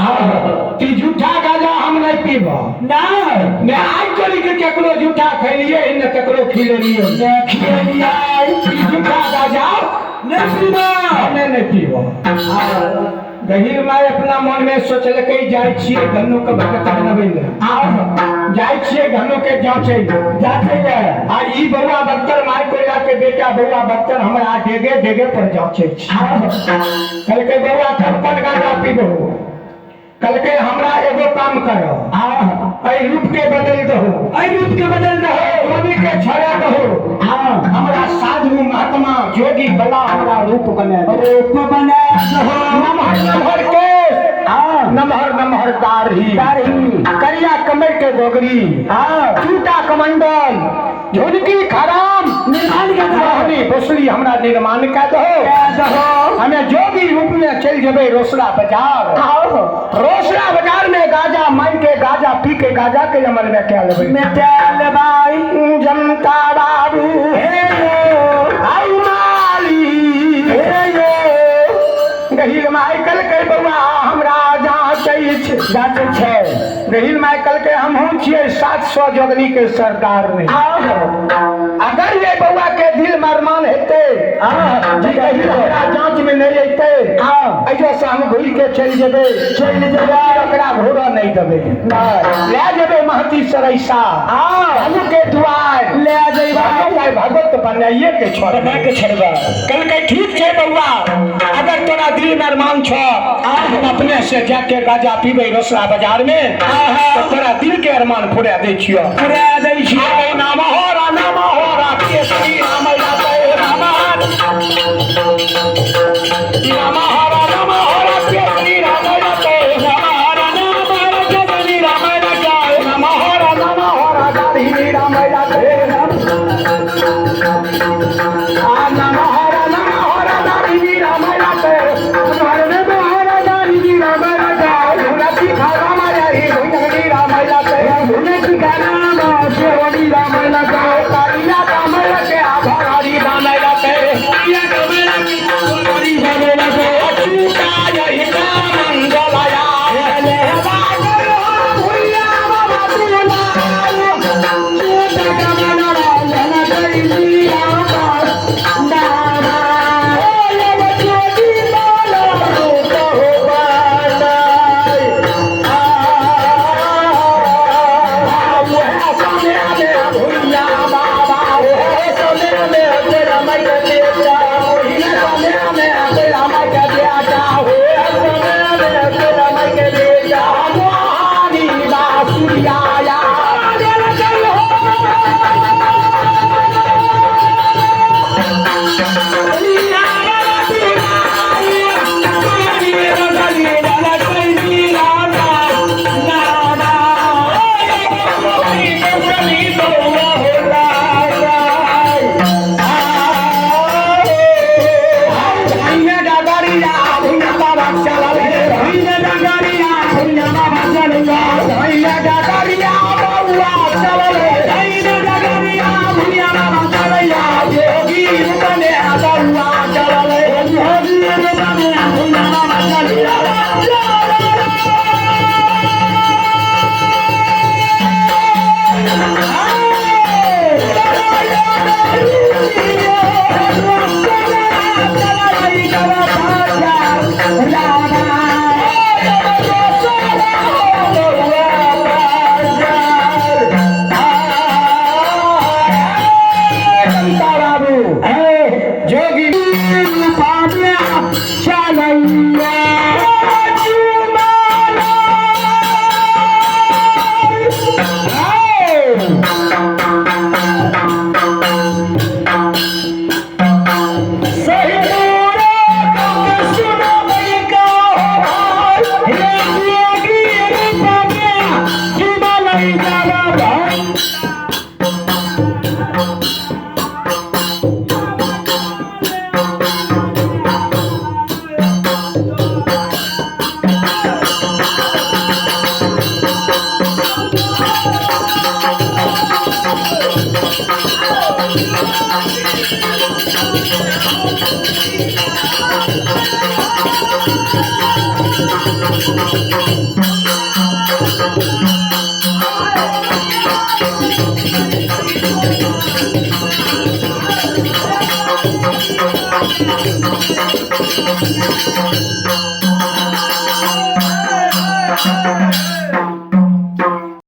ती झूठा गाजा हम नहीं पीब ना मैं आज चली के केकरो झूठा खैलिए न केकरो खिलेलिए ती झूठा गाजा नहीं पीबा हमें नहीं पीब गहीर माय अपना मन में सोचल के जाय छिए गन्नो के भगत बनबै ले जाय छिए गन्नो के जांचे ले आ ई बउआ बक्तर माय कोइला के बेटा बउआ बक्तर हमरा डेगे डेगे पर जांचे कल के बउआ कौन गाजा पीबो कल के हमरा एगो काम करो आई रूप के बदल दहो रवि के छड़ा दहो हमरा साधु महात्मा जोगी बला हमरा रूप बने नमहर नमहर दाढ़ी करिया कमर के गोगरी जूता कमंडल झुनकी खराम निर्माण के दहनी बसुरी हमरा निर्माण का दहो हमें जोगी रूप में चल जबे रोसड़ा बाजार रोसड़ा बाजार में गाजा माई के गाजा पी के गाजा के अमल में क्या लेबै में क्या लेबै जनता बाबू हे आई माली हे गहिल माई कल के बउआ हमरा जांच छै गहिल माई कल के हम हूं छियै 700 जोगनी के सरदार में अगर ये बउआ के दिल मरमान हेते हमरा जांच में नहीं अइते ऐसे से हम घुर के चल जेबे ओकरा घोड़ा नहीं देबे ले जेबे महती सरैसा हमू के दुआर ले जेबे भगवत बनाइए के छोड़बा कल के ठीक छै बउआ अगर तोरा दिल मरमान छ हम अपने से जाके गाजा पीबे रोसड़ा बाजार में तो तोरा दिल के अरमान पूरा दे छियो नाम हो राखिए श्री राम राम राम